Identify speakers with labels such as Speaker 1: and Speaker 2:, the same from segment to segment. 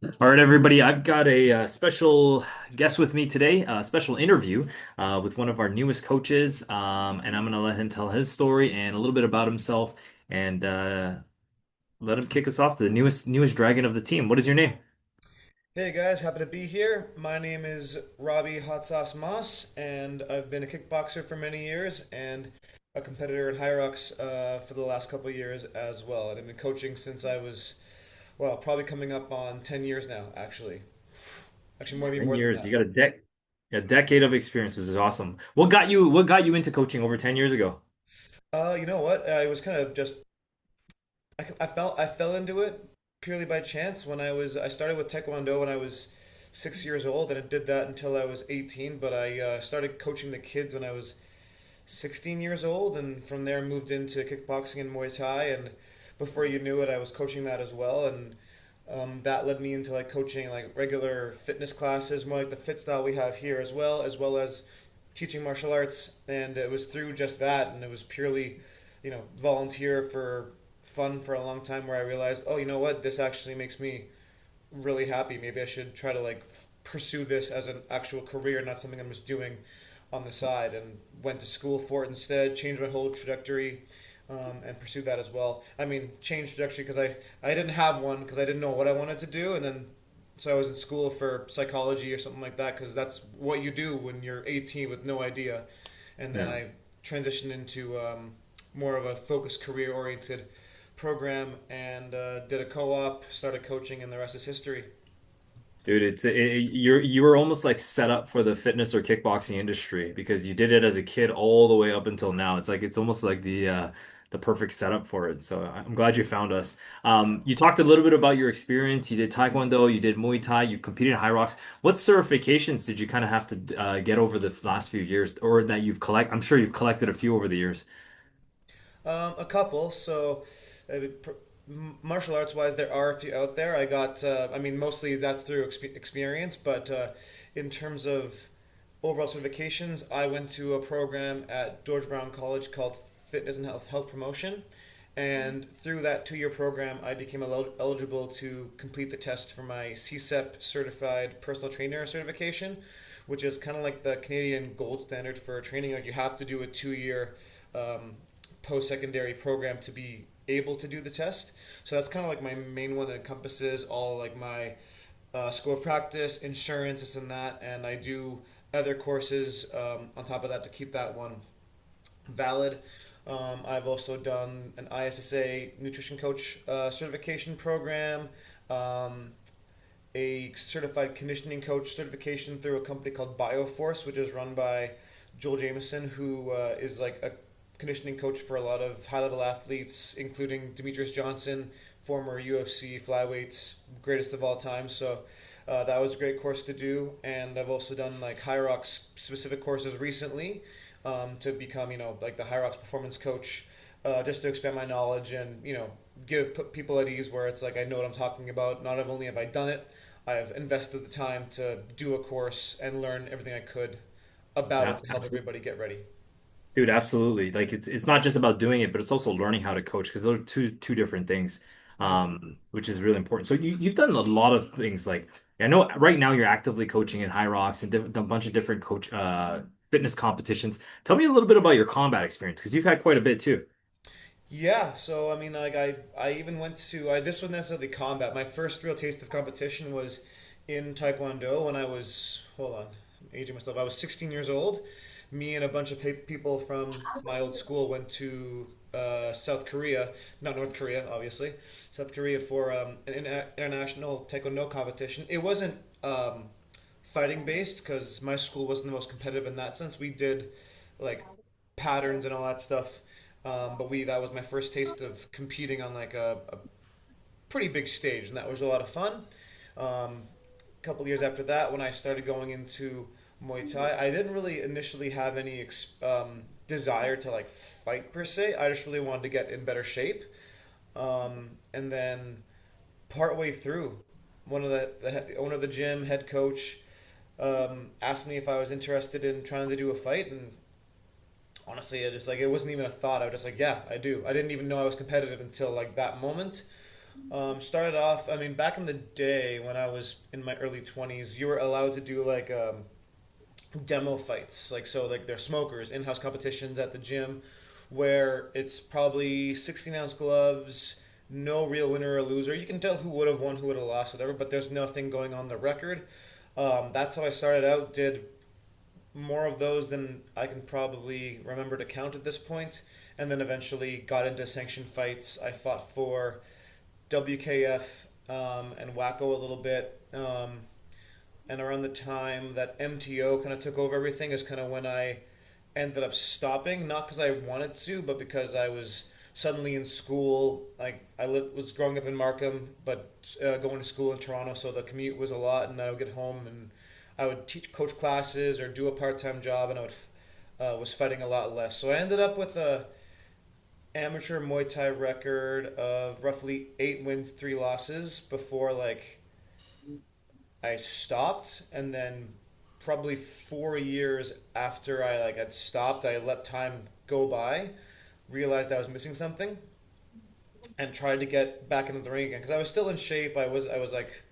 Speaker 1: All right, everybody. I've got a special guest with me today, a special interview with one of our newest coaches, and I'm going to let him tell his story and a little bit about himself, and let him kick us off. The newest dragon of the team. What is your name?
Speaker 2: Hey guys, happy to be here. My name is Robby Hot Sauce Moss, and I've been a kickboxer for many years and a competitor in HYROX for the last couple of years as well. And I've been coaching since I was, well, probably coming up on 10 years now, actually. Actually, maybe
Speaker 1: 10
Speaker 2: more than
Speaker 1: years.
Speaker 2: that.
Speaker 1: You got a decade of experience. This is awesome. What got you into coaching over 10 years ago?
Speaker 2: You know what? I was kind of just I fell into it purely by chance when I started with Taekwondo when I was 6 years old, and I did that until I was 18. But I started coaching the kids when I was 16 years old, and from there moved into kickboxing and Muay Thai. And before you knew it, I was coaching that as well, and that led me into like coaching like regular fitness classes, more like the fit style we have here, as well as teaching martial arts. And it was through just that, and it was purely, volunteer for fun for a long time, where I realized, oh, you know what, this actually makes me really happy. Maybe I should try to like pursue this as an actual career, not something I'm just doing on the side. And went to school for it instead, changed my whole trajectory, and pursued that as well. I mean, changed trajectory because I didn't have one because I didn't know what I wanted to do, and then so I was in school for psychology or something like that because that's what you do when you're 18 with no idea. And then
Speaker 1: Yeah.
Speaker 2: I transitioned into more of a focused career oriented program and did a co-op, started coaching, and the rest is history.
Speaker 1: Dude, you were almost like set up for the fitness or kickboxing industry because you did it as a kid all the way up until now. It's almost like the perfect setup for it. So I'm glad you found us. You talked a little bit about your experience. You did Taekwondo, you did Muay Thai, you've competed in HYROX. What certifications did you kind of have to get over the last few years, or that you've collect? I'm sure you've collected a few over the years.
Speaker 2: A couple. So, martial arts wise, there are a few out there. I got, I mean, mostly that's through experience, but in terms of overall certifications, I went to a program at George Brown College called Fitness and Health Promotion. And through that 2 year program, I became eligible to complete the test for my CSEP certified personal trainer certification, which is kind of like the Canadian gold standard for training. Like you have to do a 2 year um, post secondary program to be able to do the test. So that's kind of like my main one that encompasses all like my school of practice, insurance, this and that, and I do other courses on top of that to keep that one valid. I've also done an ISSA nutrition coach certification program, um, a certified conditioning coach certification through a company called Bioforce, which is run by Joel Jameson, who is like a conditioning coach for a lot of high level athletes, including Demetrius Johnson, former UFC flyweights, greatest of all time. So that was a great course to do. And I've also done like HYROX specific courses recently to become, like the HYROX performance coach, just to expand my knowledge and, put people at ease where it's like I know what I'm talking about. Not only have I done it, I have invested the time to do a course and learn everything I could about it
Speaker 1: Yeah,
Speaker 2: to help
Speaker 1: absolutely.
Speaker 2: everybody get ready.
Speaker 1: Dude, absolutely. Like it's not just about doing it, but it's also learning how to coach because those are two different things,
Speaker 2: Mm-hmm.
Speaker 1: which is really important. So you've done a lot of things. Like I know right now you're actively coaching in HYROX and a bunch of different coach fitness competitions. Tell me a little bit about your combat experience because you've had quite a bit too.
Speaker 2: Yeah, so I mean, like I even went to this wasn't necessarily combat. My first real taste of competition was in Taekwondo when I was hold on, I'm aging myself. I was 16 years old. Me and a bunch of people from my old school went to South Korea, not North Korea, obviously, South Korea for an international Taekwondo competition. It wasn't fighting based because my school wasn't the most competitive in that sense. We did like patterns and all that stuff. But we that was my first taste of competing on like a pretty big stage, and that was a lot of fun. A couple years after that, when I started going into Muay Thai, I didn't really initially have any desire to like fight per se. I just really wanted to get in better shape. And then partway through, one of the owner of the gym, head coach, asked me if I was interested in trying to do a fight, and honestly, I just like it wasn't even a thought. I was just like, yeah, I do. I didn't even know I was competitive until like that moment. Started off, I mean, back in the day when I was in my early 20s, you were allowed to do like demo fights. Like, so, like, they're smokers, in house competitions at the gym where it's probably 16-ounce gloves, no real winner or loser. You can tell who would have won, who would have lost, whatever, but there's nothing going on the record. That's how I started out, did more of those than I can probably remember to count at this point, and then eventually got into sanctioned fights. I fought for WKF and Wacko a little bit. And around the time that MTO kind of took over everything is kind of when I ended up stopping. Not because I wanted to, but because I was suddenly in school. Like was growing up in Markham, but going to school in Toronto, so the commute was a lot, and I would get home and I would coach classes or do a part-time job, and I would was fighting a lot less. So I ended up with a amateur Muay Thai record of roughly 8 wins, 3 losses before like I stopped, and then probably 4 years after I like had stopped, I let time go by, realized I was missing something, and tried to get back into the ring again because I was still in shape. I was like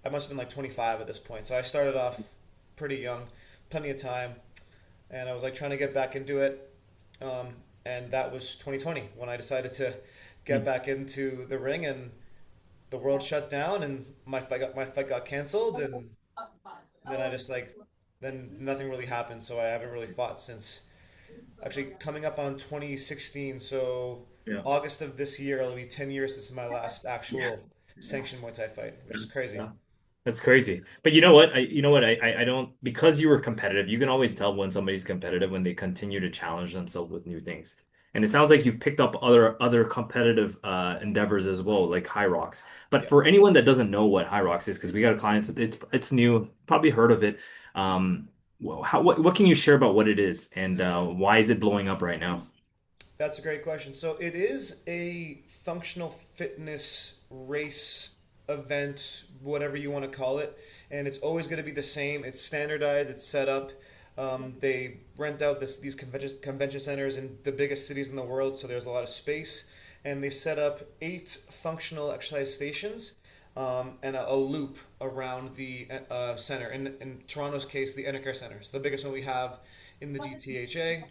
Speaker 2: I must have been like 25 at this point, so I started off pretty young, plenty of time, and I was like trying to get back into it. Um, and that was 2020 when I decided to get
Speaker 1: Mm.
Speaker 2: back into the ring, and the world shut down, and my fight got canceled, and then I just like then nothing really happened, so I haven't really fought since. Actually, coming up on 2016, so
Speaker 1: Yeah.
Speaker 2: August of this year, it'll be 10 years since my last
Speaker 1: Yeah.
Speaker 2: actual sanctioned Muay Thai fight, which
Speaker 1: Yeah.
Speaker 2: is crazy.
Speaker 1: Yeah. That's crazy. But you know what? I don't, because you were competitive, you can always tell when somebody's competitive when they continue to challenge themselves with new things. And it sounds like you've picked up other competitive endeavors as well, like HYROX. But
Speaker 2: Yeah.
Speaker 1: for anyone that doesn't know what HYROX is, because we got clients that it's new, probably heard of it. Well, what can you share about what it is and why is it blowing up right now?
Speaker 2: That's a great question. So it is a functional fitness race event, whatever you want to call it, and it's always going to be the same. It's standardized. It's set up. They rent out these convention centers in the biggest cities in the world, so there's a lot of space, and they set up 8 functional exercise stations. And a loop around the center. In Toronto's case, the Enercare Center. It's the biggest one we have in the GTHA,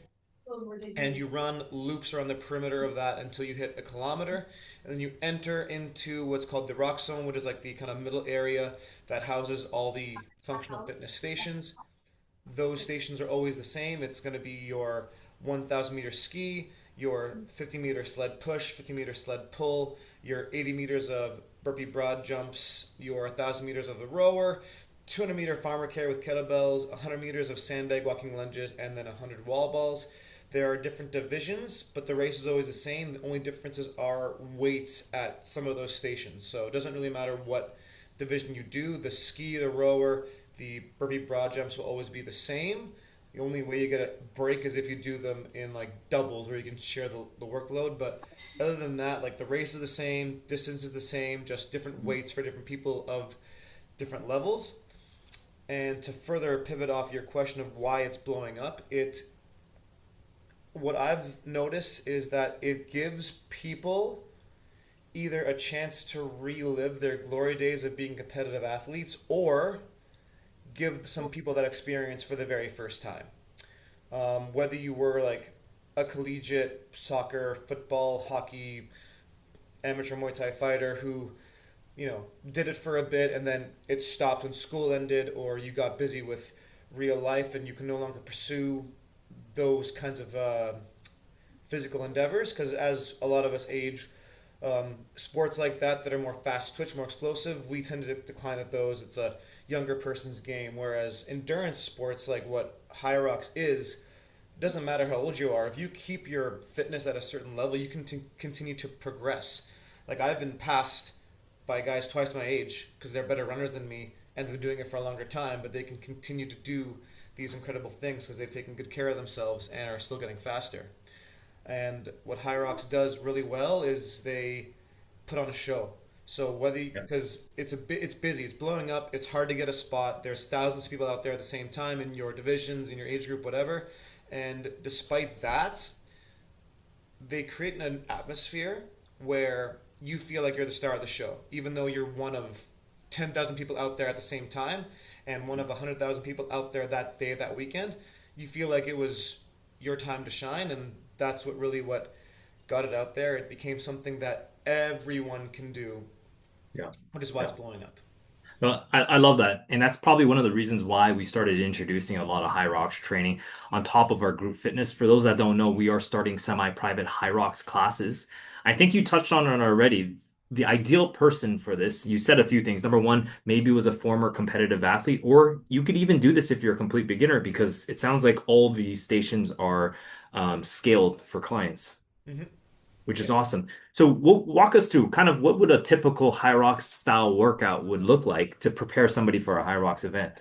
Speaker 2: and you run loops around the perimeter of that until you hit a kilometer, and then you enter into what's called the rock zone, which is like the kind of middle area that houses all the functional fitness stations. Those stations are always the same. It's going to be your 1,000-meter ski, your 50-meter sled push, 50-meter sled pull, your 80 meters of burpee broad jumps, your 1,000 meters of the rower, 200-meter farmer carry with kettlebells, 100 meters of sandbag walking lunges, and then 100 wall balls. There are different divisions, but the race is always the same. The only differences are weights at some of those stations. So it doesn't really matter what division you do. The ski, the rower, the burpee broad jumps will always be the same. The only way you get a break is if you do them in like doubles where you can share the workload. But other than that, like the race is the same, distance is the same, just different weights for different people of different levels. And to further pivot off your question of why it's blowing up, it what I've noticed is that it gives people either a chance to relive their glory days of being competitive athletes or give some people that experience for the very first time. Whether you were like a collegiate soccer, football, hockey, amateur Muay Thai fighter who, did it for a bit and then it stopped when school ended, or you got busy with real life and you can no longer pursue those kinds of physical endeavors because as a lot of us age, sports like that are more fast twitch, more explosive, we tend to decline at those. It's a younger person's game, whereas endurance sports like what HYROX is, doesn't matter how old you are. If you keep your fitness at a certain level, you can continue to progress. Like I've been passed by guys twice my age because they're better runners than me and been doing it for a longer time, but they can continue to do these incredible things because they've taken good care of themselves and are still getting faster. And what HYROX does really well is they put on a show. So whether
Speaker 1: Yeah.
Speaker 2: because it's busy, it's blowing up, it's hard to get a spot. There's thousands of people out there at the same time in your divisions, in your age group, whatever. And despite that, they create an atmosphere where you feel like you're the star of the show, even though you're one of 10,000 people out there at the same time and one of 100,000 people out there that day, that weekend. You feel like it was your time to shine, and that's what got it out there. It became something that everyone can do,
Speaker 1: Yeah.
Speaker 2: which is why
Speaker 1: Yeah.
Speaker 2: it's blowing up.
Speaker 1: Well, I love that. And that's probably one of the reasons why we started introducing a lot of HYROX training on top of our group fitness. For those that don't know, we are starting semi-private HYROX classes. I think you touched on it already. The ideal person for this, you said a few things. Number one, maybe was a former competitive athlete, or you could even do this if you're a complete beginner, because it sounds like all the stations are scaled for clients,
Speaker 2: Hmm.
Speaker 1: which is
Speaker 2: Yeah.
Speaker 1: awesome. So walk us through kind of what would a typical HYROX style workout would look like to prepare somebody for a HYROX event.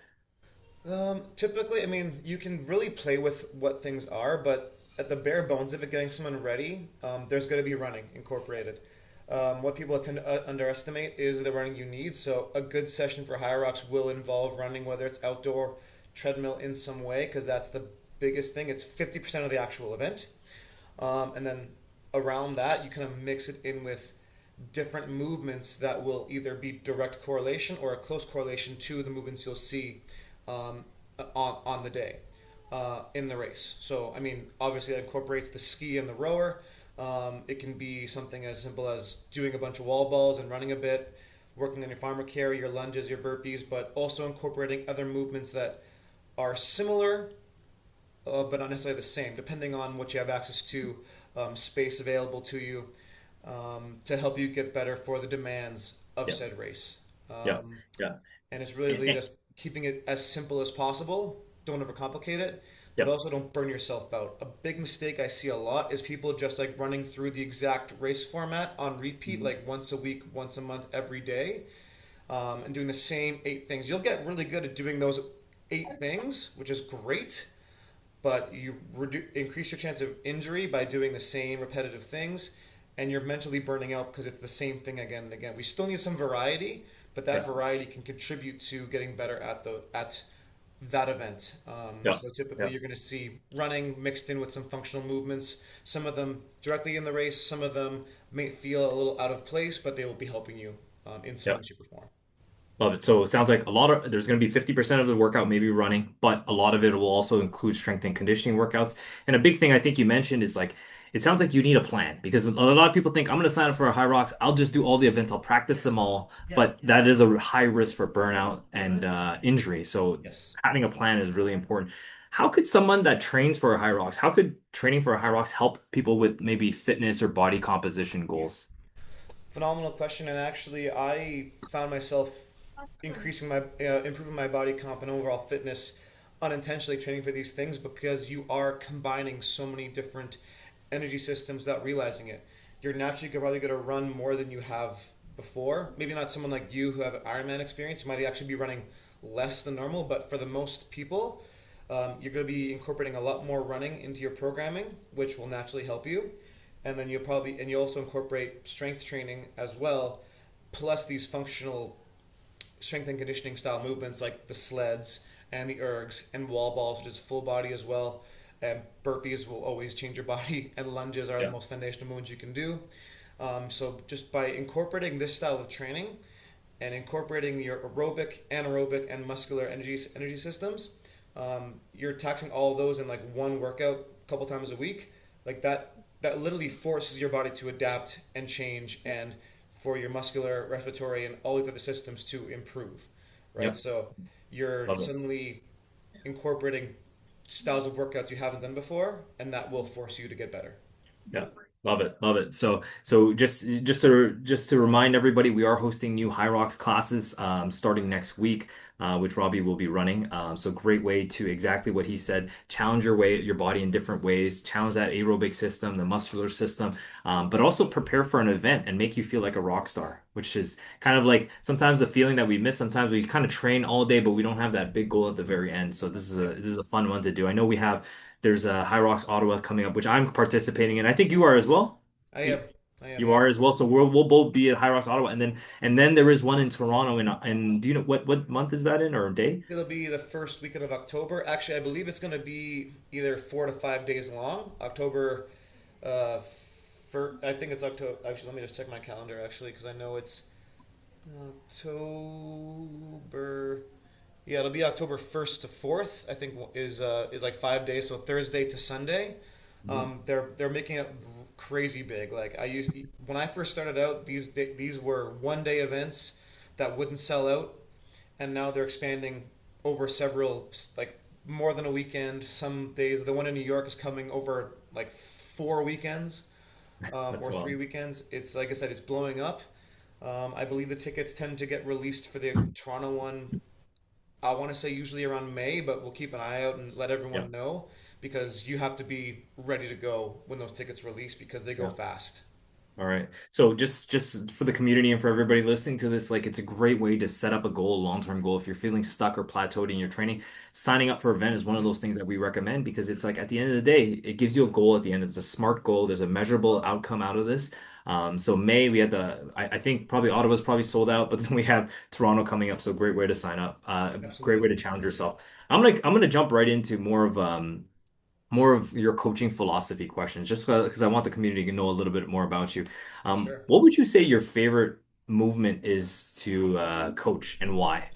Speaker 2: Typically, I mean, you can really play with what things are, but at the bare bones of it, getting someone ready, there's going to be running incorporated. What people tend to underestimate is the running you need. So a good session for HYROX will involve running, whether it's outdoor, treadmill in some way, because that's the biggest thing. It's 50% of the actual event. And then around that, you kind of mix it in with different movements that will either be direct correlation or a close correlation to the movements you'll see um, on the day in the race. So, I mean, obviously, that incorporates the ski and the rower. It can be something as simple as doing a bunch of wall balls and running a bit, working on your farmer carry, your lunges, your burpees, but also incorporating other movements that are similar but not necessarily the same, depending on what you have access to, space available to you to help you get better for the demands of
Speaker 1: Yeah,
Speaker 2: said race.
Speaker 1: yeah,
Speaker 2: Um,
Speaker 1: yeah.
Speaker 2: and it's
Speaker 1: And-
Speaker 2: really
Speaker 1: and-
Speaker 2: just keeping it as simple as possible. Don't overcomplicate it, but
Speaker 1: Yep.
Speaker 2: also don't burn yourself out. A big mistake I see a lot is people just like running through the exact race format on repeat,
Speaker 1: Mhm.
Speaker 2: like once a week, once a month, every day, and doing the same 8 things. You'll get really good at doing those 8 things, which is great, but you increase your chance of injury by doing the same repetitive things, and you're mentally burning out because it's the same thing again and again. We still need some variety, but that
Speaker 1: Yeah,
Speaker 2: variety can contribute to getting better at that event.
Speaker 1: yeah,
Speaker 2: So typically,
Speaker 1: yeah,
Speaker 2: you're going to see running mixed in with some functional movements. Some of them directly in the race. Some of them may feel a little out of place, but they will be helping you in some
Speaker 1: yeah.
Speaker 2: way, shape, or form.
Speaker 1: Love it. So it sounds like a lot of there's going to be 50% of the workout maybe running, but a lot of it will also include strength and conditioning workouts. And a big thing I think you mentioned is like it sounds like you need a plan because a lot of people think I'm going to sign up for a High Rocks. I'll just do all the events. I'll practice them all, but that is a high risk for burnout and injury. So
Speaker 2: Yes.
Speaker 1: having a plan is really important. How could someone that trains for a High Rocks, how could training for a High Rocks help people with maybe fitness or body composition goals?
Speaker 2: Phenomenal question, and actually, I found myself improving my body comp and overall fitness unintentionally training for these things because you are combining so many different energy systems without realizing it. You're naturally probably going to run more than you have before. Maybe not someone like you who have an Ironman experience. You might actually be running less than normal, but for the most people, you're going to be incorporating a lot more running into your programming, which will naturally help you. And then you also incorporate strength training as well, plus these functional strength and conditioning style movements like the sleds and the ergs and wall balls, which is full body as well. And burpees will always change your body, and lunges are the
Speaker 1: Yeah,
Speaker 2: most foundational movements you can do. So just by incorporating this style of training and incorporating your aerobic, anaerobic, and muscular energy systems, you're taxing all of those in like one workout a couple times a week. Like that literally forces your body to adapt and change and for your muscular, respiratory, and all these other systems to improve, right?
Speaker 1: yep,
Speaker 2: So you're
Speaker 1: love it.
Speaker 2: suddenly incorporating styles of workouts you haven't done before, and that will force you to get better.
Speaker 1: Yeah, love it, love it. So just to remind everybody, we are hosting new High Rocks classes starting next week, which Robbie will be running. So great way to exactly what he said, challenge your body in different ways, challenge that aerobic system, the muscular system, but also prepare for an event and make you feel like a rock star, which is kind of like sometimes the feeling that we miss. Sometimes we kind of train all day, but we don't have that big goal at the very end. So this is a fun one to do. I know we have. There's a HYROX Ottawa coming up, which I'm participating in. I think you are as well.
Speaker 2: I am.
Speaker 1: You,
Speaker 2: I am,
Speaker 1: you
Speaker 2: yeah.
Speaker 1: are as well. So we'll both be at HYROX Ottawa, and then there is one in Toronto. And do you know what month is that in or day?
Speaker 2: It'll be the first weekend of October. Actually, I believe it's going to be either 4 to 5 days long. October I think it's October. Actually, let me just check my calendar actually, because I know it's October. Yeah, it'll be October 1st to 4th. I think is like 5 days, so Thursday to Sunday.
Speaker 1: Mhm.
Speaker 2: They're making it crazy big. Like I used when I first started out, these were 1 day events that wouldn't sell out, and now they're expanding over several, like more than a weekend. Some days, the one in New York is coming over like 4 weekends,
Speaker 1: That's
Speaker 2: or three
Speaker 1: well.
Speaker 2: weekends. It's like I said, it's blowing up. I believe the tickets tend to get released for the Toronto one. I want to say usually around May, but we'll keep an eye out and let
Speaker 1: Yeah.
Speaker 2: everyone know, because you have to be ready to go when those tickets release because they go
Speaker 1: Yeah.
Speaker 2: fast.
Speaker 1: All right. So just for the community and for everybody listening to this, like it's a great way to set up a goal, a long-term goal. If you're feeling stuck or plateaued in your training, signing up for an event is one of those things that we recommend because it's like at the end of the day, it gives you a goal at the end. It's a smart goal. There's a measurable outcome out of this. So May we had I think probably Ottawa's probably sold out, but then we have Toronto coming up. So great way to sign up. Great
Speaker 2: Absolutely.
Speaker 1: way to challenge yourself. I'm gonna jump right into more of your coaching philosophy questions, just because I want the community to know a little bit more about you.
Speaker 2: Sure.
Speaker 1: What would you say your favorite movement is to coach and why?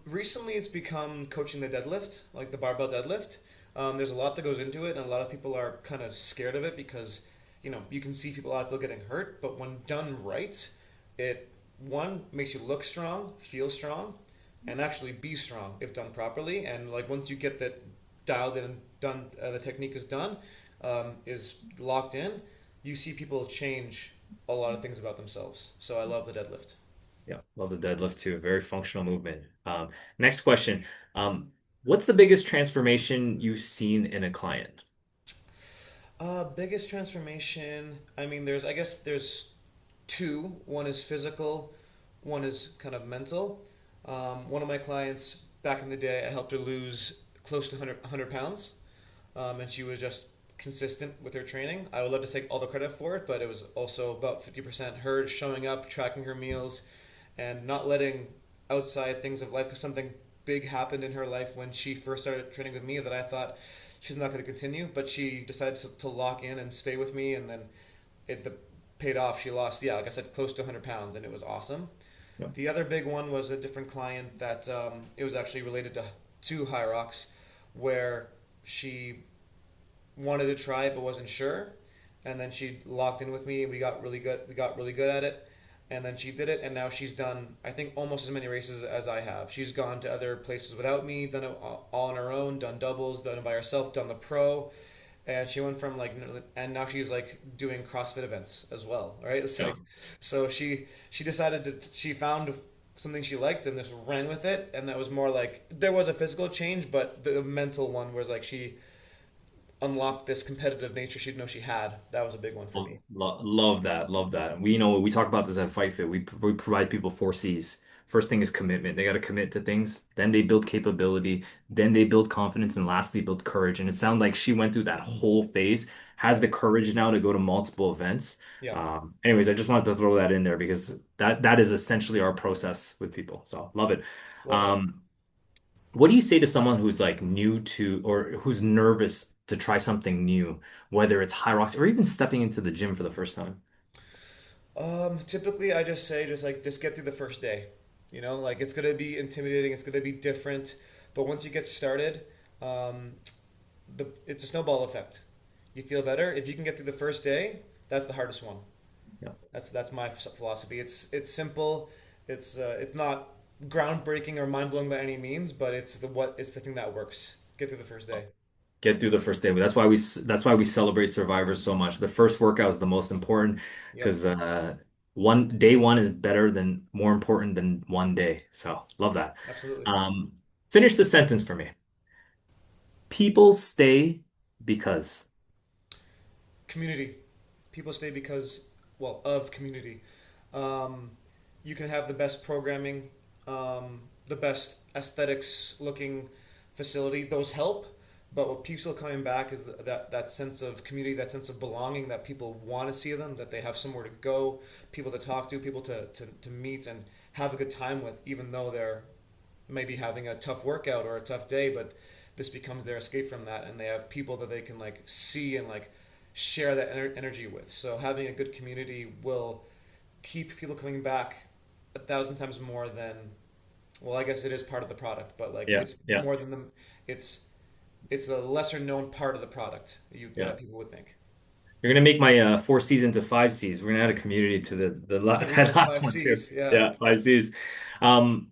Speaker 2: Recently it's become coaching the deadlift, like the barbell deadlift. There's a lot that goes into it, and a lot of people are kind of scared of it because, you can see a lot of people getting hurt, but when done right, it one makes you look strong, feel strong, and actually be strong if done properly. And like once you get that dialed in and done, the technique is done, is locked in, you see people change a lot of things about themselves. So I love the deadlift.
Speaker 1: Yeah, love the deadlift too. Very functional movement. Next question. What's the biggest transformation you've seen in a client?
Speaker 2: Biggest transformation. I mean, I guess there's two. One is physical, one is kind of mental. One of my clients back in the day, I helped her lose close to 100 pounds, and she was just consistent with her training. I would love to take all the credit for it, but it was also about 50% her showing up, tracking her meals, and not letting outside things of life, because something big happened in her life when she first started training with me that I thought she's not going to continue, but she decided to lock in and stay with me, and then it paid off. She lost, yeah, like I said, close to 100 pounds, and it was awesome.
Speaker 1: Yeah.
Speaker 2: The other big one was a different client that, it was actually related to HYROX, where she wanted to try it but wasn't sure, and then she locked in with me. We got really good. We got really good at it, and then she did it, and now she's done, I think, almost as many races as I have. She's gone to other places without me, done it all on her own, done doubles, done it by herself, done the pro, and she went from like, and now she's like doing CrossFit events as well, right? It's
Speaker 1: Yeah.
Speaker 2: like, so she decided she found something she liked and just ran with it, and that was more like there was a physical change, but the mental one was like she unlocked this competitive nature she didn't know she had. That was a big one for me.
Speaker 1: Love that. Love that. We talk about this at Fight Fit. We provide people four C's. First thing is commitment. They got to commit to things. Then they build capability. Then they build confidence. And lastly, build courage. And it sounded like she went through that whole phase, has
Speaker 2: Yeah,
Speaker 1: the courage now to go to multiple events.
Speaker 2: yeah,
Speaker 1: Anyways, I just wanted to throw that in there because that is essentially our process with people. So love it.
Speaker 2: love that.
Speaker 1: Um, what do you say to someone who's like new to or who's nervous to try something new, whether it's high rocks or even stepping into the gym for the first time?
Speaker 2: Typically, I just say just get through the first day. Like it's gonna be intimidating. It's gonna be different, but once you get started, um, it's a snowball effect. You feel better if you can get through the first day. That's the hardest one.
Speaker 1: Yeah.
Speaker 2: That's my philosophy. It's simple. It's not groundbreaking or mind blowing by any means, but it's the thing that works. Get through the first day.
Speaker 1: Get through the first day. That's why we celebrate survivors so much. The first workout is the most important
Speaker 2: Yep,
Speaker 1: because one day one is better than more important than one day. So love that.
Speaker 2: absolutely.
Speaker 1: Um, Finish the sentence for me. People stay because.
Speaker 2: Community. People stay because, well, of community. Um, you can have the best programming, the best aesthetics looking facility. Those help, but what keeps people coming back is that sense of community, that sense of belonging, that people want to see them, that they have somewhere to go, people to talk to, people to meet and have a good time with, even though they're maybe having a tough workout or a tough day, but this becomes their escape from that, and they have people that they can like see and like share that energy with. So having a good community will keep people coming back 1,000 times more than, well, I guess it is part of the product, but like
Speaker 1: Yeah,
Speaker 2: it's
Speaker 1: yeah,
Speaker 2: more than it's it's a lesser known part of the product
Speaker 1: yeah.
Speaker 2: that people would think.
Speaker 1: You're gonna make my 4 C's into 5 C's. We're gonna add a community to that last
Speaker 2: Five
Speaker 1: one too.
Speaker 2: C's, yeah.
Speaker 1: Yeah, 5 C's. Um,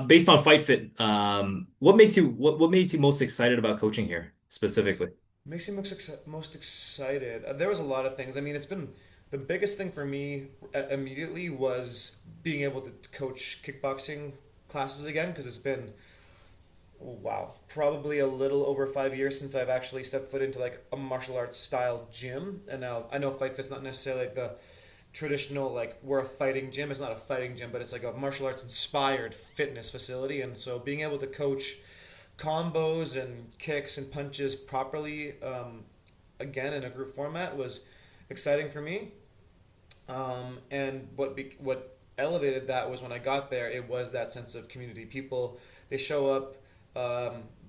Speaker 1: Based on Fight Fit, what makes you most excited about coaching here specifically?
Speaker 2: Makes me most excited. There was a lot of things. I mean, it's been the biggest thing for me immediately was being able to coach kickboxing classes again because it's been, oh, wow, probably a little over 5 years since I've actually stepped foot into like a martial arts style gym. And now I know Fight Fit's not necessarily like the traditional like we're a fighting gym. It's not a fighting gym, but it's like a martial arts inspired fitness facility. And so being able to coach combos and kicks and punches properly again in a group format was exciting for me. And what elevated that was when I got there, it was that sense of community. People, they show up.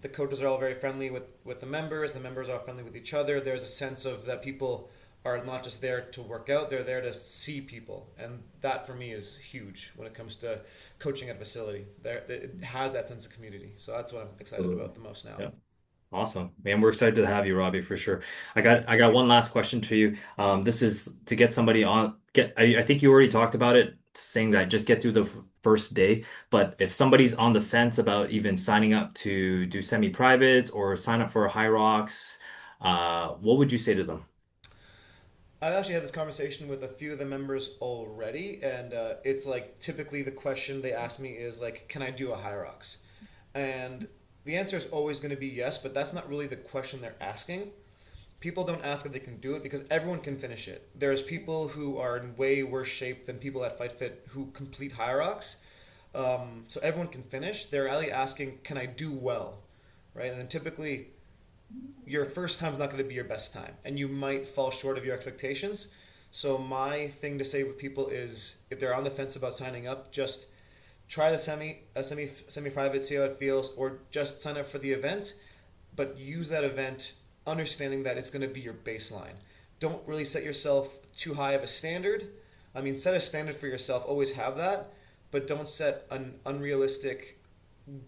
Speaker 2: The coaches are all very friendly with the members. The members are friendly with each other. There's a sense of that people are not just there to work out; they're there to see people, and that for me is huge when it comes to coaching at a facility. There, it has that sense of community. So that's what I'm excited
Speaker 1: Absolutely.
Speaker 2: about the most now.
Speaker 1: Yeah. Awesome. Man, we're excited to have you, Robbie, for sure. I got one last question to you. This is to get somebody on I think you already talked about it, saying that just get through the first day. But if somebody's on the fence about even signing up to do semi-privates or sign up for a HYROX, what would you say to them?
Speaker 2: I've actually had this conversation with a few of the members already, and it's like typically the question they ask me is like, "Can I do a HYROX?" And the answer is always going to be yes, but that's not really the question they're asking. People don't ask if they can do it because everyone can finish it. There's people who are in way worse shape than people at Fight Fit who complete HYROX. So everyone can finish. They're really asking, "Can I do well?" Right? And then typically your first time is not going to be your best time, and you might fall short of your expectations. So my thing to say with people is, if they're on the fence about signing up, just try the semi private, see how it feels, or just sign up for the event, but use that event understanding that it's going to be your baseline. Don't really set yourself too high of a standard. I mean, set a standard for yourself. Always have that, but don't set an unrealistic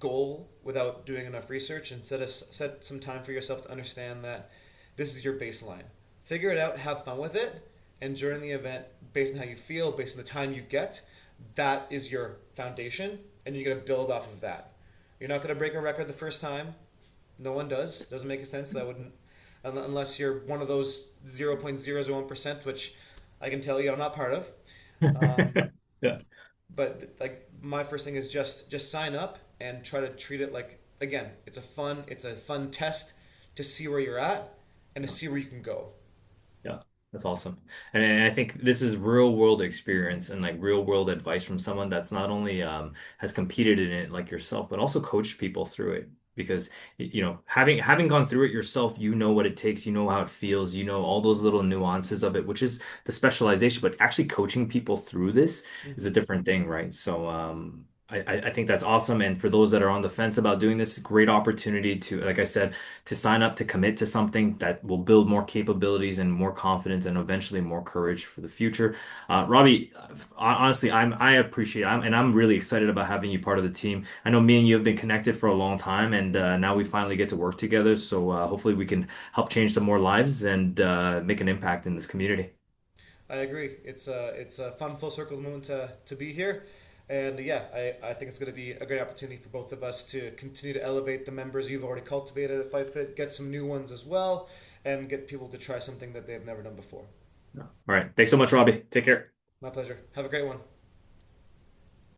Speaker 2: goal without doing enough research, and set some time for yourself to understand that this is your baseline. Figure it out, have fun with it, and during the event, based on how you feel, based on the time you get, that is your foundation, and you're going to build off of that. You're not going to break a record the first time. No one does. Doesn't make sense. That wouldn't, unless you're one of those 0.001%, which I can tell you I'm not part of. Um,
Speaker 1: Yeah,
Speaker 2: but like my first thing is just sign up and try to treat it like, again, it's a fun test to see where you're at and to see where you can go.
Speaker 1: yeah, that's awesome. And I think this is real world experience and like real world advice from someone that's not only has competed in it like yourself, but also coached people through it. Because having gone through it yourself, you know what it takes, you know how it feels, you know all those little nuances of it, which is the specialization. But actually coaching people through this is a
Speaker 2: Mm-hmm.
Speaker 1: different thing, right? So I think that's awesome. And for those that are on the fence about doing this, great opportunity to, like I said, to sign up to commit to something that will build more capabilities and more confidence and eventually more courage for the future. Robbie, honestly, I appreciate it. And I'm really excited about having you part of the team. I know me and you have been connected for a long time, and now we finally get to work together. So hopefully we can help change some more lives and make an impact in this community.
Speaker 2: I agree. It's a fun full circle moment to be here, and yeah, I think it's going to be a great opportunity for both of us to continue to elevate the members you've already cultivated at FightFit, get some new ones as well, and get people to try something that they've never done before.
Speaker 1: All right. Thanks so much, Robbie. Take care.
Speaker 2: My pleasure. Have a great one.